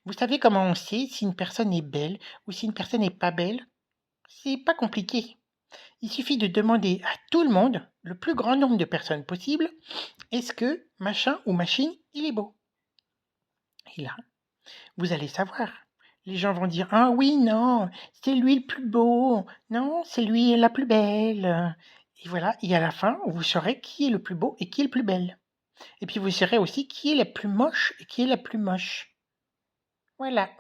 Vous savez comment on sait si une personne est belle ou si une personne n'est pas belle? C'est pas compliqué. Il suffit de demander à tout le monde, le plus grand nombre de personnes possible, est-ce que machin ou machine, il est beau? Et là, vous allez savoir. Les gens vont dire: «Ah oui, non, c'est lui le plus beau, non, c'est lui la plus belle». Et voilà, et à la fin, vous saurez qui est le plus beau et qui est le plus belle. Et puis vous saurez aussi qui est la plus moche et qui est la plus moche. Voilà.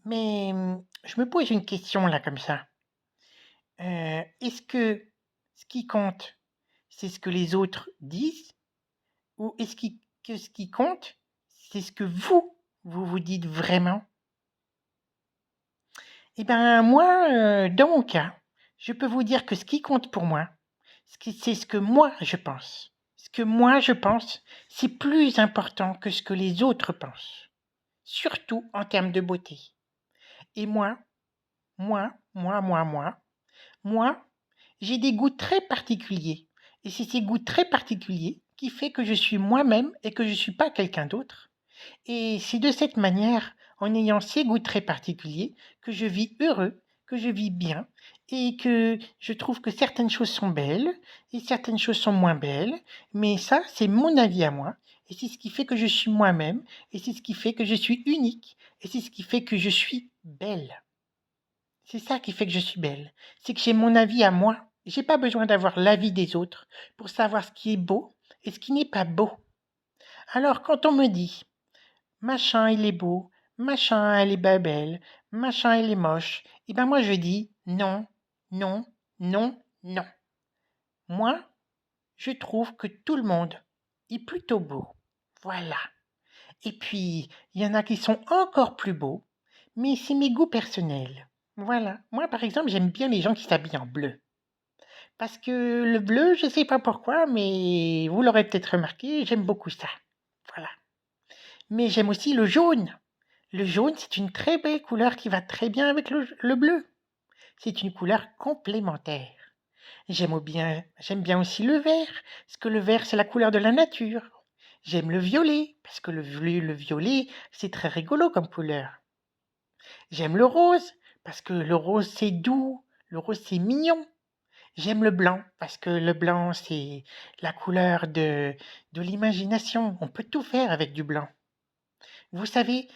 Mais je me pose une question là comme ça. Est-ce que ce qui compte, c'est ce que les autres disent ou est-ce que ce qui compte, c'est ce que vous vous dites vraiment? Eh ben moi, dans mon cas, je peux vous dire que ce qui compte pour moi, c'est ce que moi je pense. Ce que moi je pense, c'est plus important que ce que les autres pensent, surtout en termes de beauté. Et moi, j'ai des goûts très particuliers. Et c'est ces goûts très particuliers qui fait que je suis moi-même et que je ne suis pas quelqu'un d'autre. Et c'est de cette manière, en ayant ces goûts très particuliers, que je vis heureux, que je vis bien, et que je trouve que certaines choses sont belles et certaines choses sont moins belles. Mais ça, c'est mon avis à moi. Et c'est ce qui fait que je suis moi-même, et c'est ce qui fait que je suis unique, et c'est ce qui fait que je suis belle. C'est ça qui fait que je suis belle. C'est que j'ai mon avis à moi. J'ai pas besoin d'avoir l'avis des autres pour savoir ce qui est beau et ce qui n'est pas beau. Alors quand on me dit machin il est beau, machin elle est pas belle, machin elle est moche, et ben moi je dis non, non, non, non. Moi, je trouve que tout le monde est plutôt beau. Voilà. Et puis, il y en a qui sont encore plus beaux, mais c'est mes goûts personnels. Voilà. Moi, par exemple, j'aime bien les gens qui s'habillent en bleu. Parce que le bleu, je sais pas pourquoi, mais vous l'aurez peut-être remarqué, j'aime beaucoup ça. Voilà. Mais j'aime aussi le jaune. Le jaune, c'est une très belle couleur qui va très bien avec le bleu. C'est une couleur complémentaire. J'aime bien aussi le vert, parce que le vert, c'est la couleur de la nature. J'aime le violet, parce que le violet, c'est très rigolo comme couleur. J'aime le rose, parce que le rose, c'est doux, le rose, c'est mignon. J'aime le blanc, parce que le blanc, c'est la couleur de l'imagination. On peut tout faire avec du blanc. Vous savez,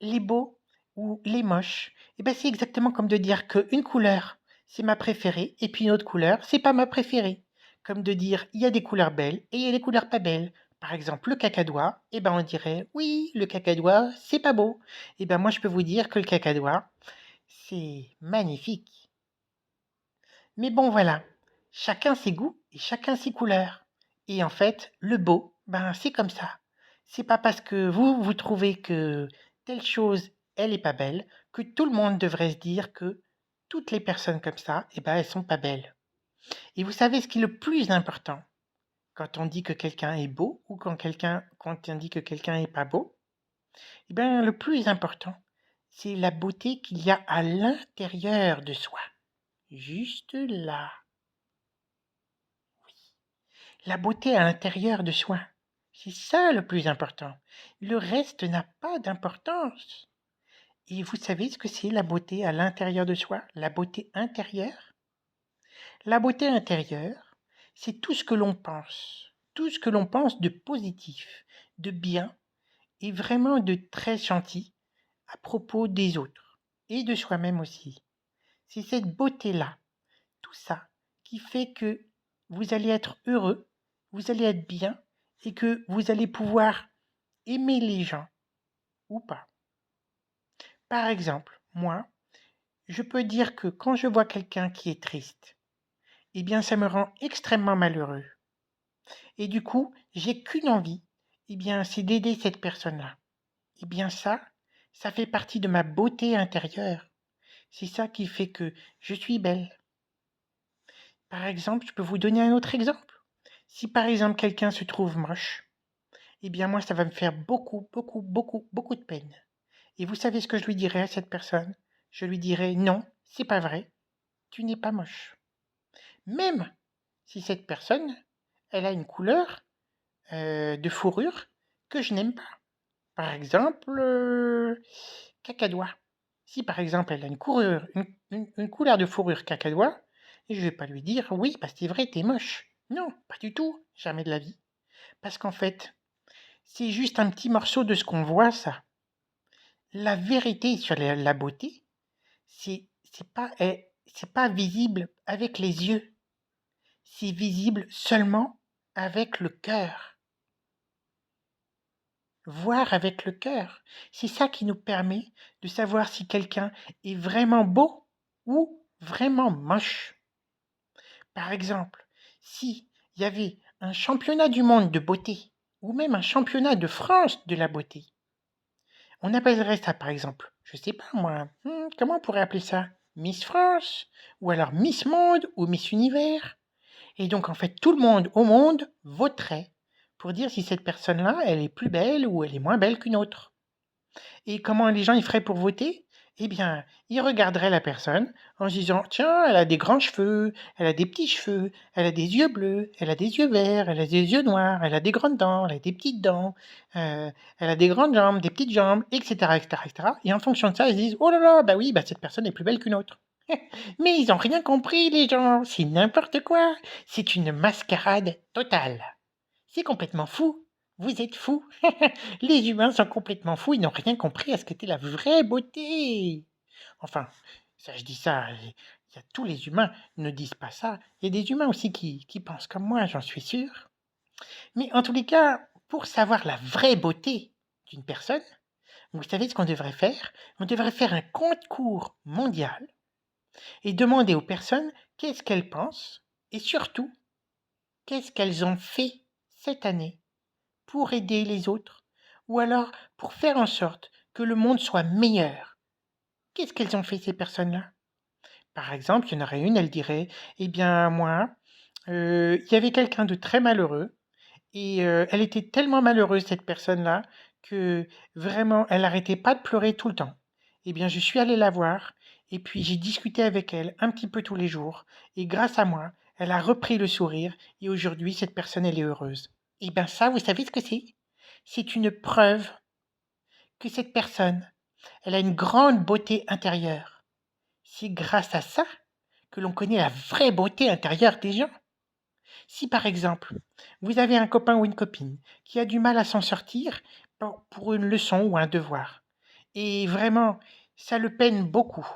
les beaux ou les moches, eh ben, c'est exactement comme de dire qu'une couleur, c'est ma préférée, et puis une autre couleur, c'est pas ma préférée. Comme de dire, il y a des couleurs belles et il y a des couleurs pas belles. Par exemple, le cacadois, eh ben, on dirait, oui, le cacadois, c'est pas beau. Eh ben, moi, je peux vous dire que le cacadois, c'est magnifique. Mais bon, voilà, chacun ses goûts et chacun ses couleurs. Et en fait, le beau, ben, c'est comme ça. C'est pas parce que vous trouvez que telle chose, elle est pas belle, que tout le monde devrait se dire que toutes les personnes comme ça, eh ben, elles sont pas belles. Et vous savez ce qui est le plus important quand on dit que quelqu'un est beau ou quand on dit que quelqu'un est pas beau? Eh ben, le plus important, c'est la beauté qu'il y a à l'intérieur de soi. Juste là. La beauté à l'intérieur de soi. C'est ça le plus important. Le reste n'a pas d'importance. Et vous savez ce que c'est la beauté à l'intérieur de soi? La beauté intérieure? La beauté intérieure, c'est tout ce que l'on pense. Tout ce que l'on pense de positif, de bien et vraiment de très gentil à propos des autres et de soi-même aussi. C'est cette beauté-là, tout ça, qui fait que vous allez être heureux, vous allez être bien et que vous allez pouvoir aimer les gens ou pas. Par exemple, moi, je peux dire que quand je vois quelqu'un qui est triste, eh bien ça me rend extrêmement malheureux. Et du coup, j'ai qu'une envie, eh bien c'est d'aider cette personne-là. Eh bien ça fait partie de ma beauté intérieure. C'est ça qui fait que je suis belle. Par exemple, je peux vous donner un autre exemple. Si par exemple quelqu'un se trouve moche, eh bien moi ça va me faire beaucoup, beaucoup, beaucoup, beaucoup de peine. Et vous savez ce que je lui dirais à cette personne? Je lui dirais non, c'est pas vrai, tu n'es pas moche. Même si cette personne, elle a une couleur de fourrure que je n'aime pas. Par exemple, cacadois. Si par exemple elle a une couleur de fourrure cacadois, je vais pas lui dire oui, parce que c'est vrai, t'es moche. Non, pas du tout, jamais de la vie. Parce qu'en fait, c'est juste un petit morceau de ce qu'on voit, ça. La vérité sur la beauté, c'est pas visible avec les yeux. C'est visible seulement avec le cœur. Voir avec le cœur. C'est ça qui nous permet de savoir si quelqu'un est vraiment beau ou vraiment moche. Par exemple, si il y avait un championnat du monde de beauté, ou même un championnat de France de la beauté, on appellerait ça par exemple, je sais pas moi, comment on pourrait appeler ça? Miss France, ou alors Miss Monde, ou Miss Univers. Et donc en fait, tout le monde au monde voterait pour dire si cette personne-là, elle est plus belle ou elle est moins belle qu'une autre. Et comment les gens y feraient pour voter? Eh bien, ils regarderaient la personne en se disant, tiens, elle a des grands cheveux, elle a des petits cheveux, elle a des yeux bleus, elle a des yeux verts, elle a des yeux noirs, elle a des grandes dents, elle a des petites dents, elle a des grandes jambes, des petites jambes, etc., etc., etc. Et en fonction de ça, ils se disent, oh là là, bah oui, bah cette personne est plus belle qu'une autre. Mais ils n'ont rien compris, les gens, c'est n'importe quoi, c'est une mascarade totale. C'est complètement fou. Vous êtes fous. Les humains sont complètement fous, ils n'ont rien compris à ce qu'était la vraie beauté. Enfin, ça je dis ça, tous les humains ne disent pas ça. Il y a des humains aussi qui pensent comme moi, j'en suis sûr. Mais en tous les cas, pour savoir la vraie beauté d'une personne, vous savez ce qu'on devrait faire? On devrait faire un concours mondial et demander aux personnes qu'est-ce qu'elles pensent et surtout, qu'est-ce qu'elles ont fait cette année pour aider les autres, ou alors pour faire en sorte que le monde soit meilleur. Qu'est-ce qu'elles ont fait ces personnes-là? Par exemple, il y en aurait une, elle dirait, eh bien moi, il y avait quelqu'un de très malheureux, et elle était tellement malheureuse, cette personne-là, que vraiment, elle n'arrêtait pas de pleurer tout le temps. Eh bien, je suis allée la voir, et puis j'ai discuté avec elle un petit peu tous les jours, et grâce à moi, elle a repris le sourire, et aujourd'hui, cette personne, elle est heureuse. Eh bien ça, vous savez ce que c'est? C'est une preuve que cette personne, elle a une grande beauté intérieure. C'est grâce à ça que l'on connaît la vraie beauté intérieure des gens. Si par exemple, vous avez un copain ou une copine qui a du mal à s'en sortir pour une leçon ou un devoir, et vraiment, ça le peine beaucoup,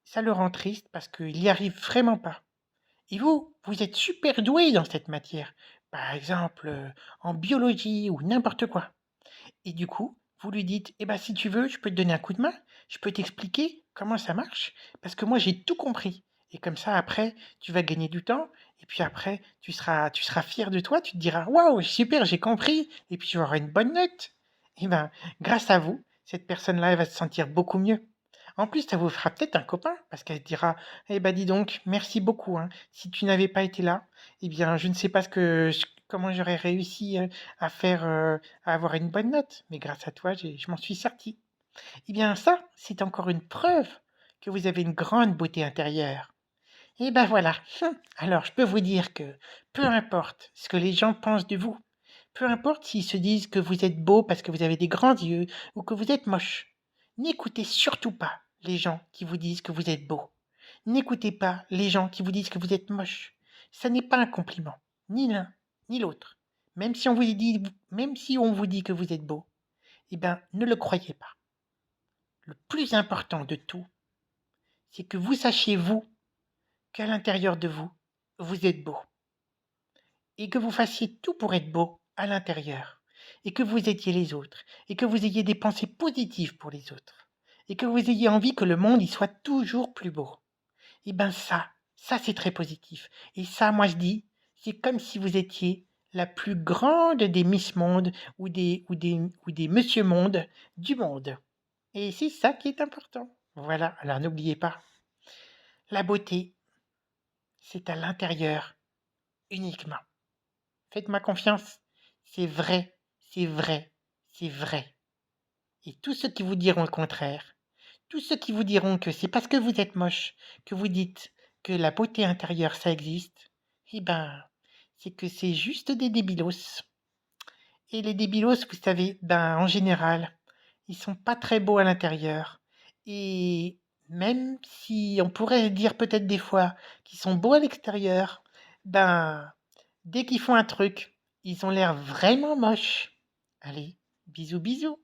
ça le rend triste parce qu'il n'y arrive vraiment pas. Et vous, vous êtes super doué dans cette matière, par exemple en biologie ou n'importe quoi. Et du coup, vous lui dites: «Eh ben, si tu veux, je peux te donner un coup de main, je peux t'expliquer comment ça marche, parce que moi j'ai tout compris». Et comme ça après, tu vas gagner du temps et puis après tu seras fier de toi, tu te diras: «Waouh, super, j'ai compris» et puis tu auras une bonne note. Et ben, grâce à vous, cette personne-là, elle va se sentir beaucoup mieux. En plus, ça vous fera peut-être un copain parce qu'elle se dira: «Eh ben, dis donc, merci beaucoup, hein. Si tu n'avais pas été là, eh bien, je ne sais pas comment j'aurais réussi, à faire, à avoir une bonne note, mais grâce à toi, je m'en suis sorti. Eh bien ça, c'est encore une preuve que vous avez une grande beauté intérieure. Et ben voilà. Alors je peux vous dire que peu importe ce que les gens pensent de vous, peu importe s'ils se disent que vous êtes beau parce que vous avez des grands yeux ou que vous êtes moche, n'écoutez surtout pas les gens qui vous disent que vous êtes beau. N'écoutez pas les gens qui vous disent que vous êtes moche. Ça n'est pas un compliment, ni l'un ni l'autre. Même si on vous dit que vous êtes beau, eh ben ne le croyez pas. Le plus important de tout, c'est que vous sachiez vous qu'à l'intérieur de vous, vous êtes beau et que vous fassiez tout pour être beau à l'intérieur et que vous aidiez les autres et que vous ayez des pensées positives pour les autres et que vous ayez envie que le monde y soit toujours plus beau. Et ben ça c'est très positif. Et ça, moi je dis, c'est comme si vous étiez la plus grande des Miss Monde ou des Monsieur Monde du monde. Et c'est ça qui est important. Voilà, alors n'oubliez pas, la beauté, c'est à l'intérieur uniquement. Faites-moi confiance, c'est vrai, c'est vrai, c'est vrai. Et tous ceux qui vous diront le contraire, tous ceux qui vous diront que c'est parce que vous êtes moche que vous dites que la beauté intérieure ça existe, eh ben, c'est que c'est juste des débilos. Et les débilos, vous savez, ben en général, ils sont pas très beaux à l'intérieur. Et même si on pourrait dire peut-être des fois qu'ils sont beaux à l'extérieur, ben, dès qu'ils font un truc, ils ont l'air vraiment moches. Allez, bisous bisous.